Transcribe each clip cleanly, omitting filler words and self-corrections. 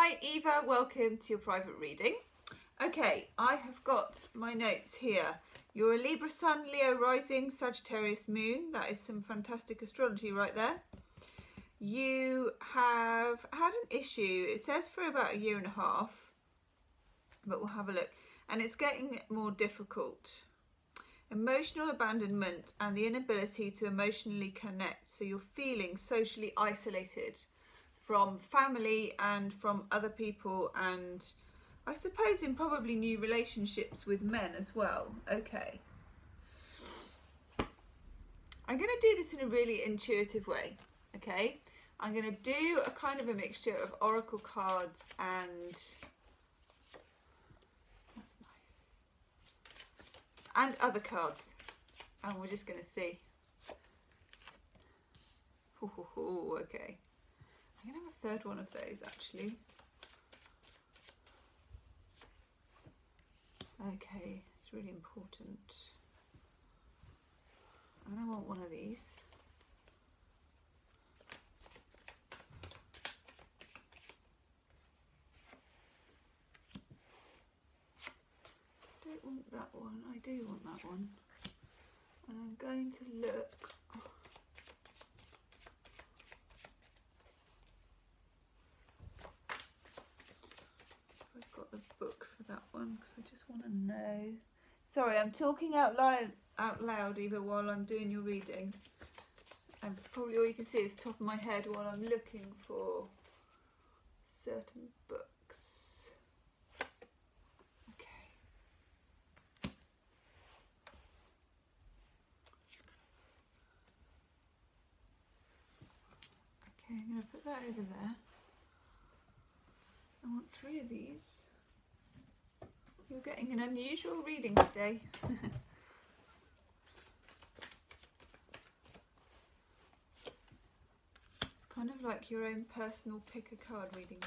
Hi Eva, welcome to your private reading. Okay, I have got my notes here. You're a Libra Sun, Leo Rising, Sagittarius Moon. That is some fantastic astrology right there. You have had an issue, it says for about a year and a half, but we'll have a look. And it's getting more difficult. Emotional abandonment and the inability to emotionally connect. So you're feeling socially isolated from family and from other people, and I suppose in probably new relationships with men as well. Okay. I'm going to do this in a really intuitive way. Okay. I'm going to do a kind of a mixture of oracle cards and that's nice, and other cards, and we're just going to see. Okay. I'm going to have a third one of those actually. Okay, it's really important. And I want one of these. I don't want that one, I do want that one. And I'm going to look. I've got the book for that one because I just want to know. Sorry, I'm talking out loud even while I'm doing your reading. And probably all you can see is the top of my head while I'm looking for certain books. Okay. Okay, I'm going to put that over there. I want 3 of these. You're getting an unusual reading today. It's kind of like your own personal pick a card reading.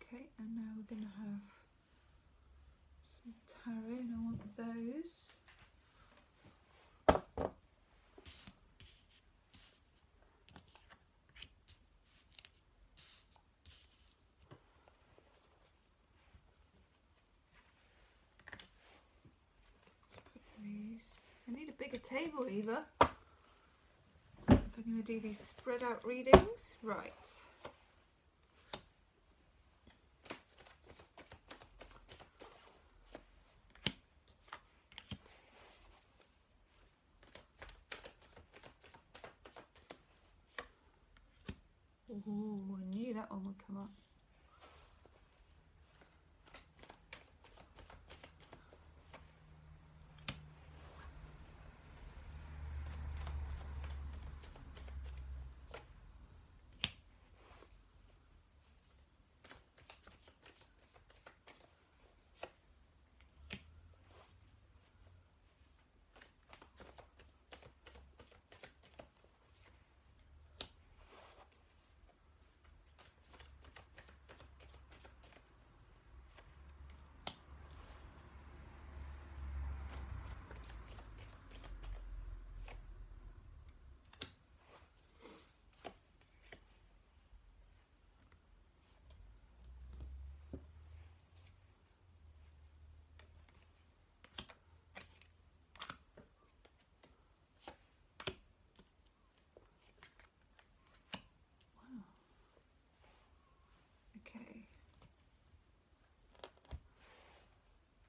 Okay, and now we're going to have some tarot, and I want those. Let's put these. I need a bigger table, Eva. If I'm going to do these spread out readings. Right. Ooh, I knew that one would come up.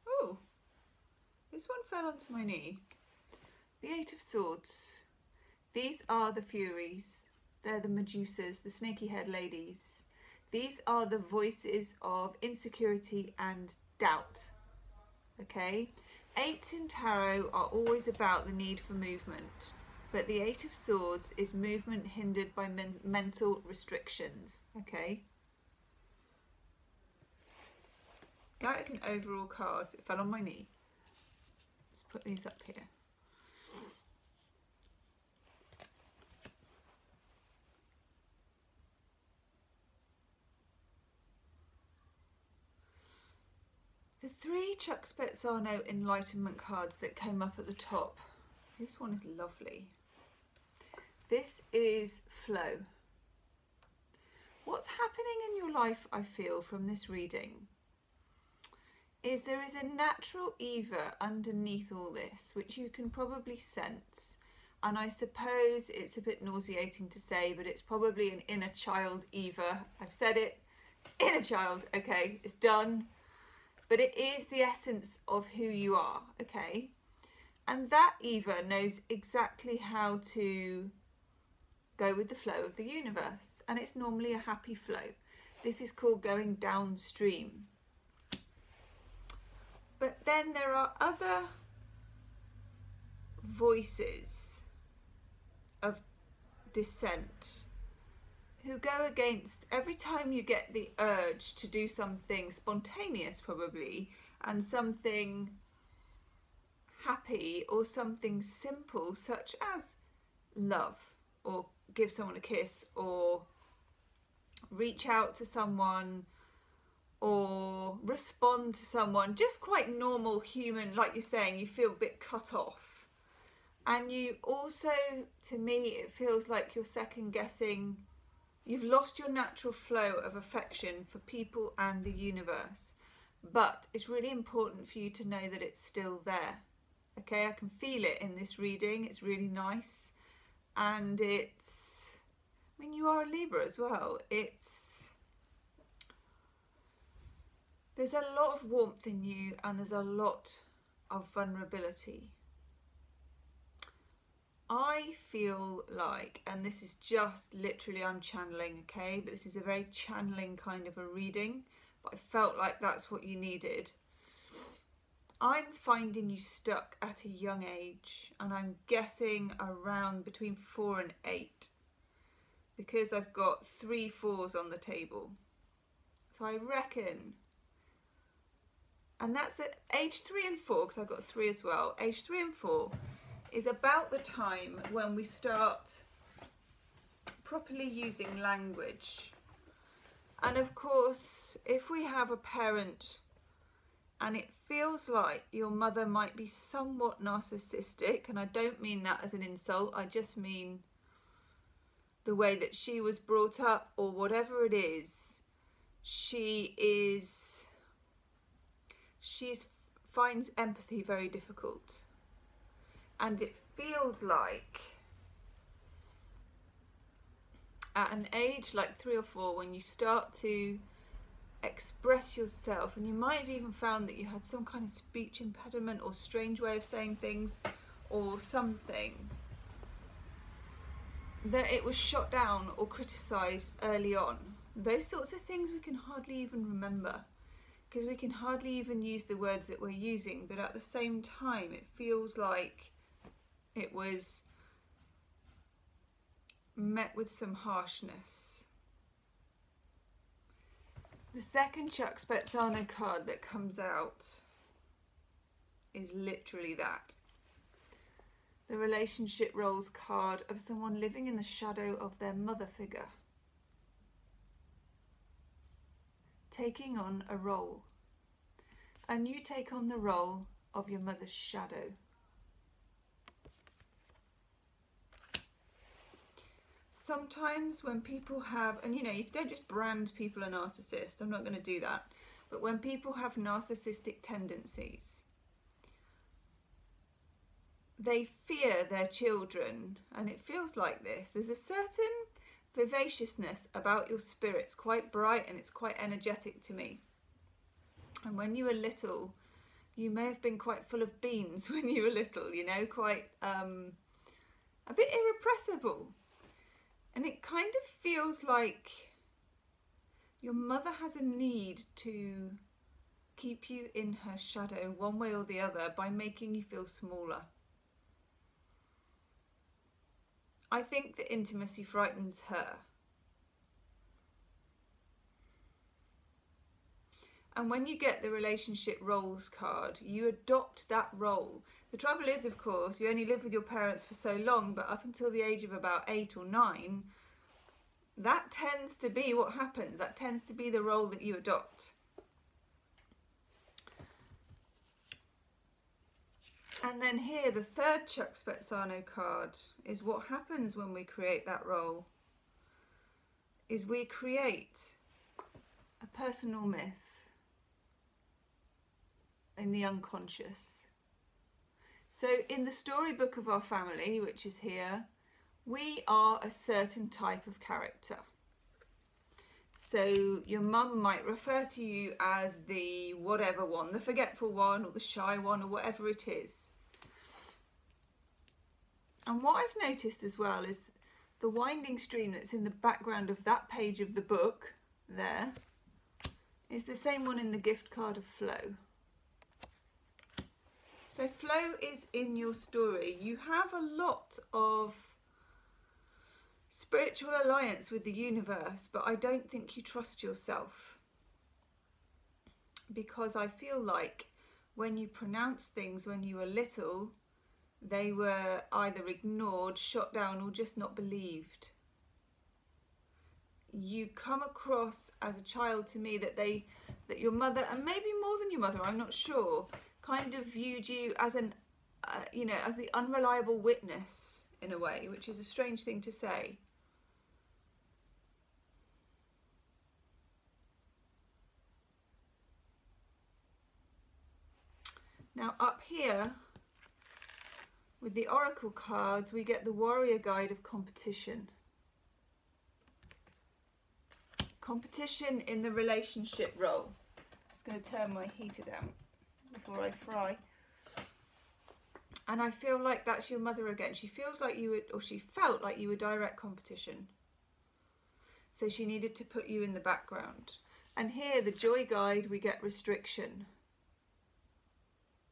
Oh, this one fell onto my knee. The 8 of Swords. These are the Furies. They're the Medusas, the snaky haired ladies. These are the voices of insecurity and doubt. Okay? 8s in tarot are always about the need for movement. But the 8 of Swords is movement hindered by mental restrictions. Okay? that is an overall card. It fell on my knee. Let's put these up here. The 3 Chuck Spezzano Enlightenment cards that came up at the top. This one is lovely. This is flow. What's happening in your life, I feel, from this reading, is there is a natural Eva underneath all this, which you can probably sense. And I suppose it's a bit nauseating to say, but it's probably an inner child Eva. I've said it, inner child, okay, it's done. But it is the essence of who you are, okay? And that Eva knows exactly how to go with the flow of the universe. And it's normally a happy flow. This is called going downstream. But then there are other voices of dissent who go against every time you get the urge to do something spontaneous, probably, and something happy or something simple, such as love, or give someone a kiss, or reach out to someone, or respond to someone, just quite normal human, like you're saying, you feel a bit cut off. And you also, to me, it feels like you're second guessing. You've lost your natural flow of affection for people and the universe. But it's really important for you to know that it's still there. Okay, I can feel it in this reading. It's really nice. And it's, I mean, you are a Libra as well. There's a lot of warmth in you, and there's a lot of vulnerability. I feel like, and this is just literally, I'm channeling, okay, but this is a very channeling kind of a reading, but I felt like that's what you needed. I'm finding you stuck at a young age, and I'm guessing around between 4 and 8, because I've got 3 4s on the table. So I reckon, and that's at age 3 and 4, because I've got 3 as well, age 3 and 4 is about the time when we start properly using language. And of course, if we have a parent and it feels like your mother might be somewhat narcissistic, and I don't mean that as an insult, I just mean the way that she was brought up, or whatever it is, she finds empathy very difficult. And it feels like at an age like 3 or 4, when you start to express yourself, and you might have even found that you had some kind of speech impediment or strange way of saying things or something, that it was shot down or criticised early on. Those sorts of things we can hardly even remember, because we can hardly even use the words that we're using, but at the same time it feels like it was met with some harshness. The second Chuck Spezzano card that comes out is literally that. The relationship roles card of someone living in the shadow of their mother figure, taking on a role. And you take on the role of your mother's shadow. Sometimes when people have, and you know, you don't just brand people a narcissist, I'm not going to do that, but when people have narcissistic tendencies, they fear their children, and it feels like this. There's a certain vivaciousness about your spirit. It's quite bright and it's quite energetic to me. And when you were little, you may have been quite full of beans when you were little, you know, quite a bit irrepressible. And it kind of feels like your mother has a need to keep you in her shadow one way or the other by making you feel smaller. I think that intimacy frightens her. And when you get the relationship roles card, you adopt that role. The trouble is, of course, you only live with your parents for so long, but up until the age of about 8 or 9, that tends to be what happens. That tends to be the role that you adopt. And then here, the third Chuck Spezzano card is what happens when we create that role. Is we create a personal myth in the unconscious. So in the storybook of our family, which is here, we are a certain type of character. So your mum might refer to you as the whatever one, the forgetful one or the shy one or whatever it is. And what I've noticed as well is the winding stream that's in the background of that page of the book there is the same one in the gift card of Flow. So Flow is in your story. You have a lot of spiritual alliance with the universe, but I don't think you trust yourself, because I feel like when you pronounced things when you were little, they were either ignored, shot down, or just not believed. You come across as a child to me that your mother, and maybe more than your mother, I'm not sure, kind of viewed you as an as the unreliable witness in a way, which is a strange thing to say. Now up here with the oracle cards, we get the warrior guide of competition. Competition in the relationship role. I'm just going to turn my heater down before I fry. And I feel like that's your mother again. She feels like you would, or she felt like you were direct competition. So she needed to put you in the background. And here, the joy guide, we get restriction.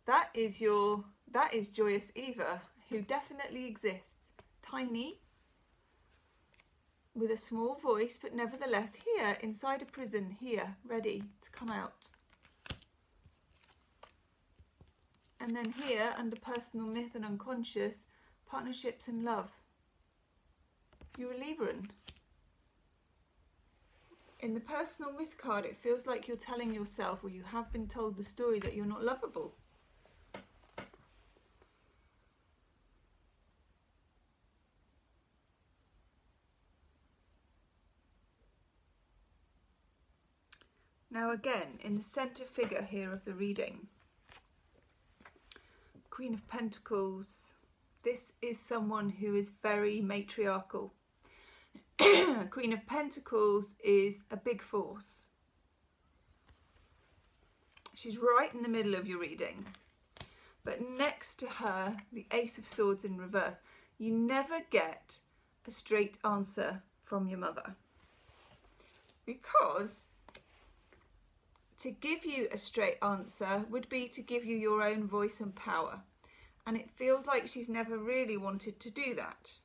That is Joyous Eva, who definitely exists. Tiny, with a small voice, but nevertheless here, inside a prison, here, ready to come out. And then here, under personal myth and unconscious, partnerships and love. You're a Libran. In the personal myth card, it feels like you're telling yourself, or you have been told the story, that you're not lovable. Now again, in the centre figure here of the reading, Queen of Pentacles, this is someone who is very matriarchal. Queen of Pentacles is a big force. She's right in the middle of your reading. But next to her, the Ace of Swords in reverse. You never get a straight answer from your mother, because to give you a straight answer would be to give you your own voice and power. And it feels like she's never really wanted to do that.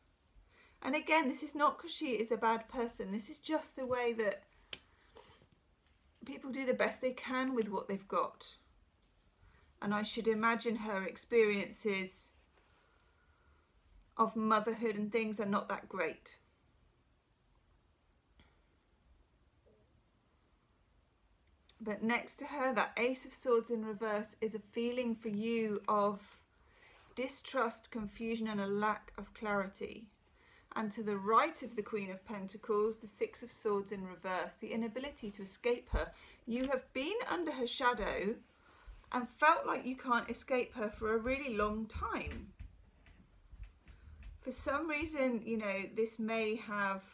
And again, this is not because she is a bad person. This is just the way that people do the best they can with what they've got. And I should imagine her experiences of motherhood and things are not that great. But next to her, that Ace of Swords in reverse is a feeling for you of distrust, confusion, and a lack of clarity. And to the right of the Queen of Pentacles, the Six of Swords in reverse, the inability to escape her. You have been under her shadow and felt like you can't escape her for a really long time. For some reason, you know, this may have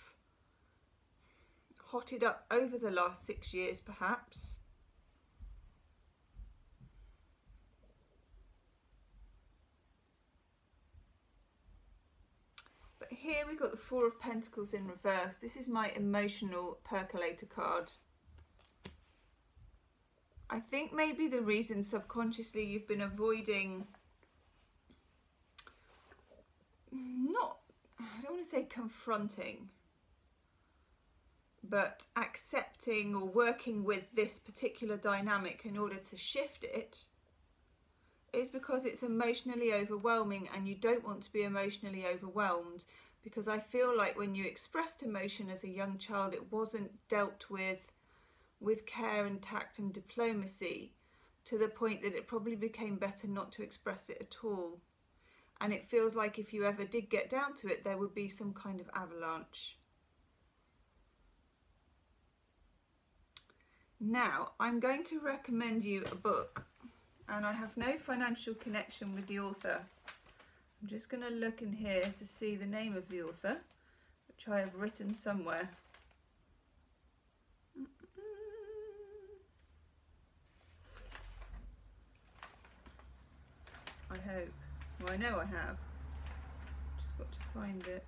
hotted up over the last 6 years, perhaps. But here we've got the Four of Pentacles in reverse. This is my emotional percolator card. I think maybe the reason subconsciously you've been avoiding, I don't want to say confronting, but accepting or working with this particular dynamic in order to shift it is because it's emotionally overwhelming, and you don't want to be emotionally overwhelmed, because I feel like when you expressed emotion as a young child, it wasn't dealt with care and tact and diplomacy, to the point that it probably became better not to express it at all. And it feels like if you ever did get down to it, there would be some kind of avalanche. Now, I'm going to recommend you a book, and I have no financial connection with the author. I'm just going to look in here to see the name of the author, which I have written somewhere. I hope. Well, I know I have. Just got to find it.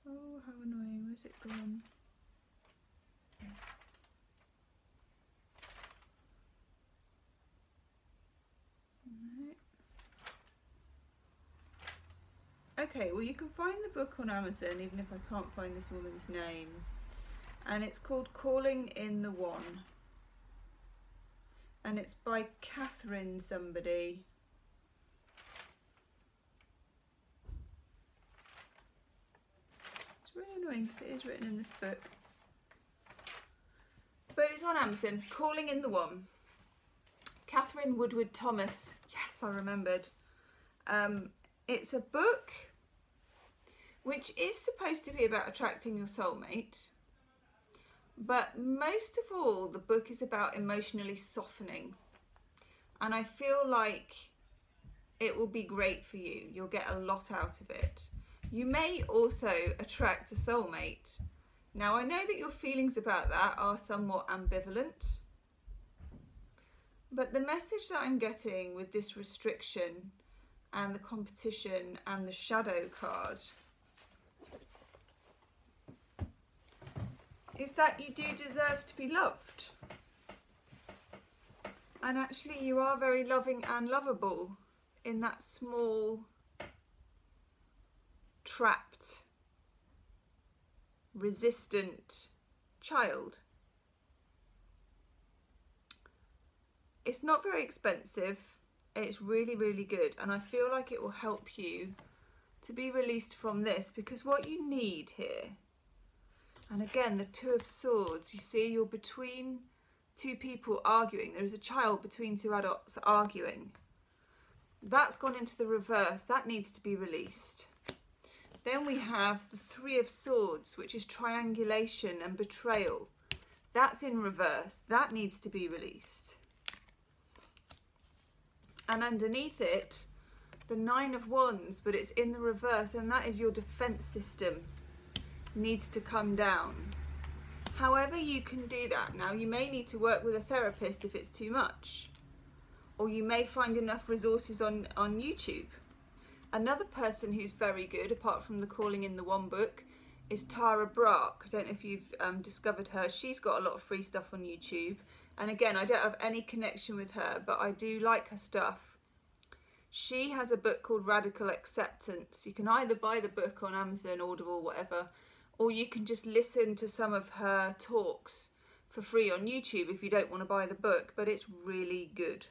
Oh, how annoying. Where's it gone? Okay, well, you can find the book on Amazon, even if I can't find this woman's name. And it's called Calling in the One. And it's by Catherine somebody. It's really annoying because it is written in this book. But it's on Amazon. Calling in the One. Catherine Woodward Thomas. Yes, I remembered. It's a book which is supposed to be about attracting your soulmate, but most of all the book is about emotionally softening, and I feel like it will be great for you. You'll get a lot out of it. You may also attract a soulmate. Now, I know that your feelings about that are somewhat ambivalent, but the message that I'm getting with this restriction and the competition and the shadow card is that you do deserve to be loved. And actually you are very loving and lovable in that small, trapped, resistant child. It's not very expensive. It's really, really good. And I feel like it will help you to be released from this, because what you need here, and again, the Two of Swords, you see, you're between two people arguing. There is a child between two adults arguing. That's gone into the reverse. That needs to be released. Then we have the Three of Swords, which is triangulation and betrayal. That's in reverse. That needs to be released. And underneath it, the Nine of Wands, but it's in the reverse, and that is your defense system needs to come down. However you can do that. Now, you may need to work with a therapist if it's too much, or you may find enough resources on YouTube. Another person who's very good, apart from the Calling in the One book, is Tara Brach. I don't know if you've discovered her. She's got a lot of free stuff on YouTube. And again, I don't have any connection with her, but I do like her stuff. She has a book called Radical Acceptance. You can either buy the book on Amazon, Audible, whatever, or you can just listen to some of her talks for free on YouTube if you don't want to buy the book. But it's really good.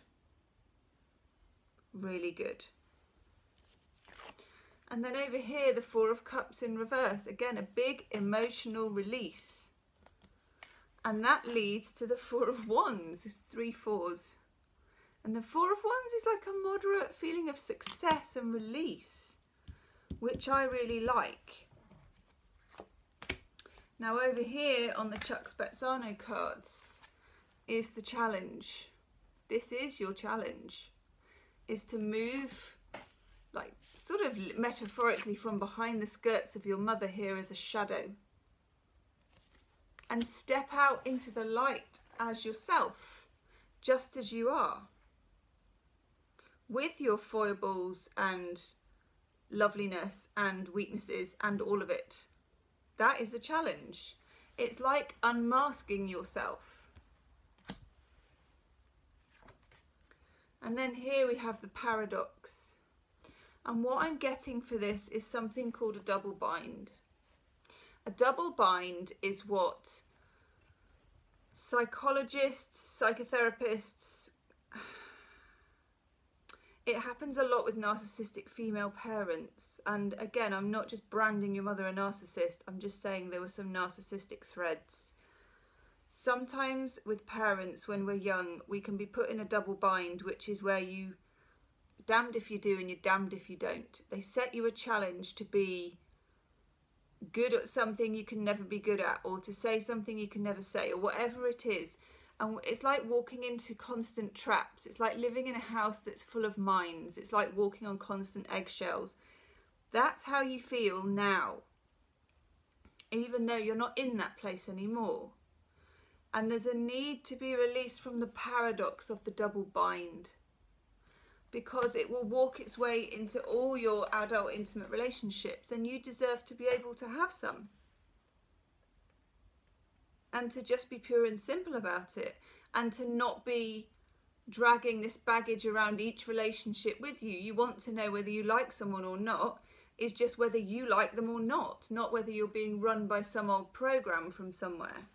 Really good. And then over here, the Four of Cups in reverse. Again, a big emotional release. And that leads to the Four of Wands. It's 3 fours. And the Four of Wands is like a moderate feeling of success and release, which I really like. Now over here on the Chuck Spezzano cards is the challenge. This is your challenge, is to move, like sort of metaphorically, from behind the skirts of your mother here as a shadow, and step out into the light as yourself, just as you are, with your foibles and loveliness and weaknesses and all of it. That is the challenge. It's like unmasking yourself. And then here we have the paradox. And what I'm getting for this is something called a double bind. A double bind is what psychologists, psychotherapists, it happens a lot with narcissistic female parents. And again, I'm not just branding your mother a narcissist, I'm just saying there were some narcissistic threads. Sometimes with parents, when we're young, we can be put in a double bind, which is where you damned if you do and you're damned if you don't. They set you a challenge to be good at something you can never be good at, or to say something you can never say, or whatever it is. And it's like walking into constant traps. It's like living in a house that's full of mines. It's like walking on constant eggshells. That's how you feel now, even though you're not in that place anymore. And there's a need to be released from the paradox of the double bind, because it will walk its way into all your adult intimate relationships, and you deserve to be able to have some. And to just be pure and simple about it, and to not be dragging this baggage around each relationship with you. You want to know whether you like someone or not. It's just whether you like them or not whether you're being run by some old program from somewhere.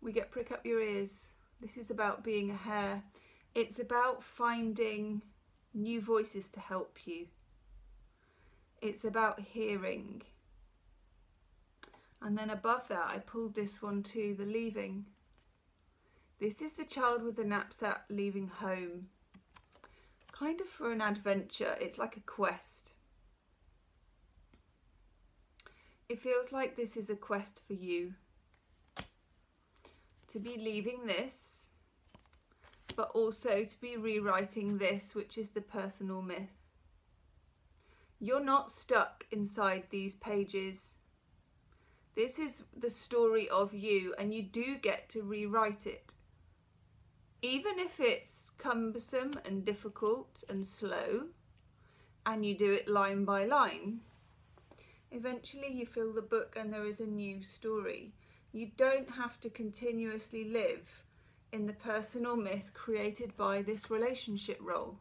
We get prick up your ears. This is about being a hare. It's about finding new voices to help you. It's about hearing. And then above that, I pulled this one too, the leaving. This is the child with the knapsack leaving home, kind of for an adventure. It's like a quest. It feels like this is a quest for you, to be leaving this, but also to be rewriting this, which is the personal myth. You're not stuck inside these pages. This is the story of you, and you do get to rewrite it. Even if it's cumbersome and difficult and slow, and you do it line by line, eventually you fill the book and there is a new story. You don't have to continuously live in the personal myth created by this relationship role.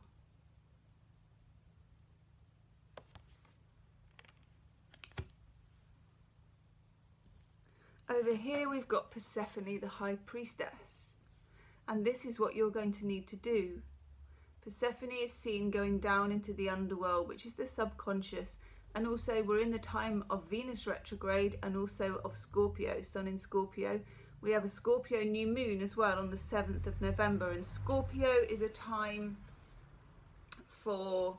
Over here we've got Persephone, the High Priestess, and this is what you're going to need to do. Persephone is seen going down into the underworld, which is the subconscious, and also we're in the time of Venus retrograde and also of Scorpio, Sun in Scorpio. We have a Scorpio new moon as well on the 7th of November, and Scorpio is a time for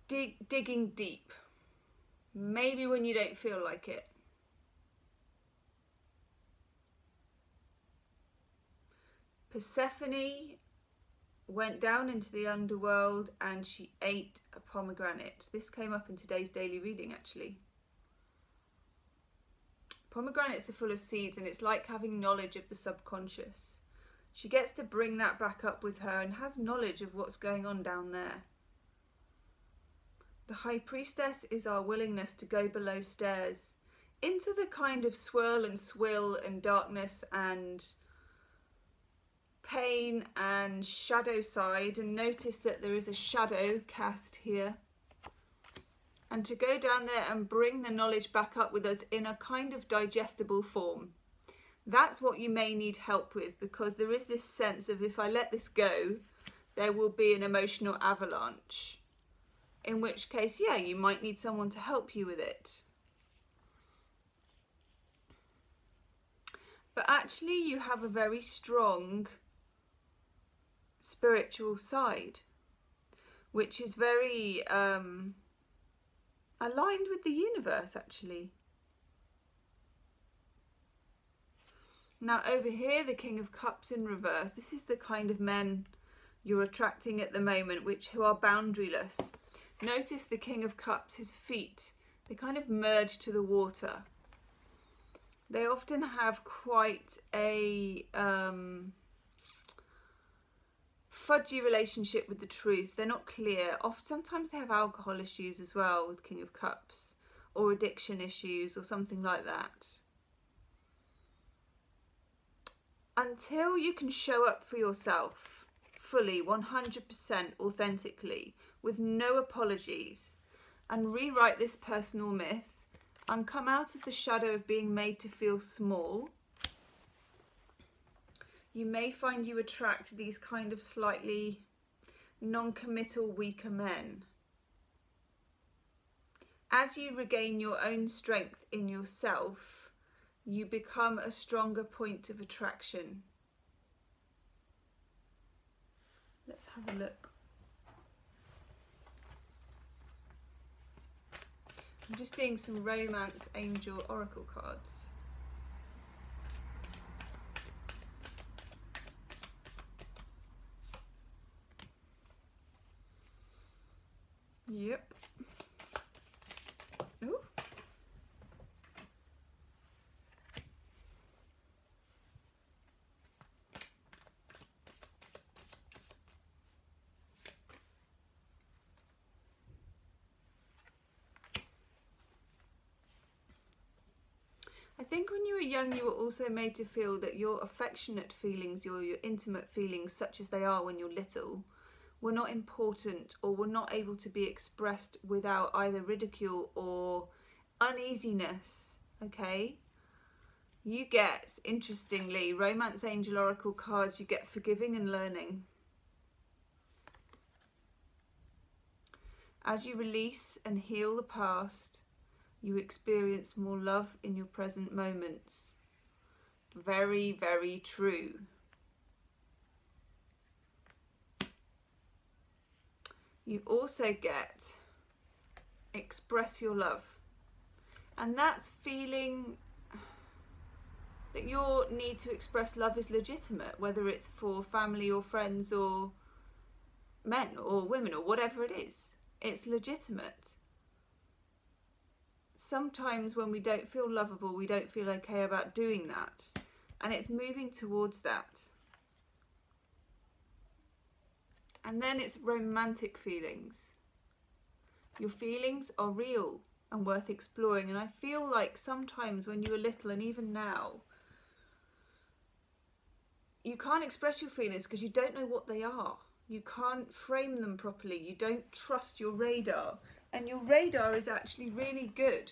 digging deep, maybe when you don't feel like it. Persephone went down into the underworld and she ate a pomegranate. This came up in today's daily reading actually. Pomegranates are full of seeds, and it's like having knowledge of the subconscious. She gets to bring that back up with her and has knowledge of what's going on down there. The High Priestess is our willingness to go below stairs into the kind of swirl and swill and darkness and pain and shadow side, and notice that there is a shadow cast here, and to go down there and bring the knowledge back up with us in a kind of digestible form. That's what you may need help with, because there is this sense of, if I let this go, there will be an emotional avalanche, in which case, yeah, you might need someone to help you with it. But actually you have a very strong spiritual side, which is very aligned with the universe, actually. Now over here, the King of Cups in reverse. This is the kind of men you're attracting at the moment, who are boundaryless. Notice the King of Cups, his feet, they kind of merge to the water. They often have quite a fudgy relationship with the truth. They're not clear. Sometimes they have alcohol issues as well with King of Cups, or addiction issues or something like that. Until you can show up for yourself fully, 100% authentically, with no apologies, and rewrite this personal myth and come out of the shadow of being made to feel small, you may find you attract these kind of slightly non-committal, weaker men. As you regain your own strength in yourself, you become a stronger point of attraction. Let's have a look. I'm just doing some Romance Angel Oracle cards. Yep. Ooh. I think when you were young, you were also made to feel that your affectionate feelings, your intimate feelings, such as they are when you're little, were not important or were not able to be expressed without either ridicule or uneasiness, okay? You get, interestingly, Romance Angel Oracle cards, you get forgiving and learning. As you release and heal the past, you experience more love in your present moments. Very, very true. You also get express your love. And that's feeling that your need to express love is legitimate, whether it's for family or friends or men or women or whatever it is. It's legitimate. Sometimes when we don't feel lovable, we don't feel okay about doing that. And it's moving towards that. And then it's romantic feelings. Your feelings are real and worth exploring. And I feel like sometimes when you were little, and even now, you can't express your feelings because you don't know what they are. You can't frame them properly. You don't trust your radar. And your radar is actually really good.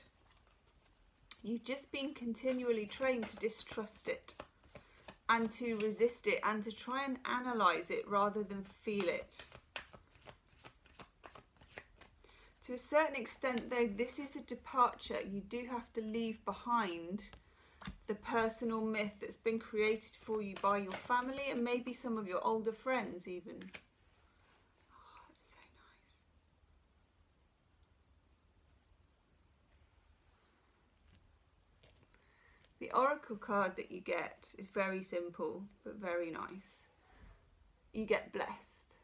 You've just been continually trained to distrust it and to resist it and to try and analyze it rather than feel it. To a certain extent, though, this is a departure. You do have to leave behind the personal myth that's been created for you by your family and maybe some of your older friends even. Oh, it's so nice. The oracle card that you get is very simple, but very nice. You get blessed.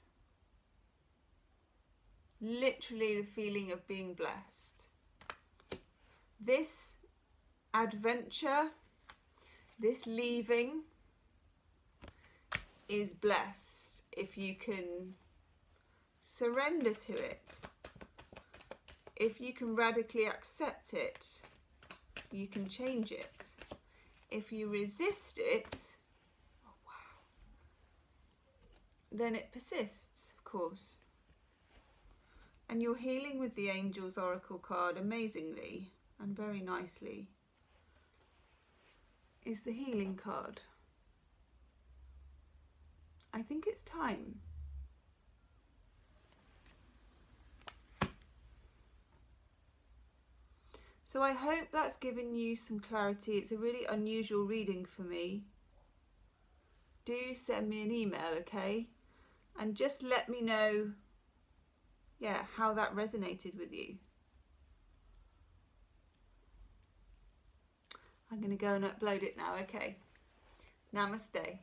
Literally the feeling of being blessed. This adventure, this leaving is blessed if you can surrender to it. If you can radically accept it, you can change it. If you resist it, oh wow, then it persists, of course. And you're healing with the Angels Oracle card amazingly and very nicely. Is the healing card. I think it's time. So I hope that's given you some clarity. It's a really unusual reading for me. Do send me an email, okay? And just let me know, yeah, how that resonated with you. I'm going to go and upload it now. Okay. Namaste.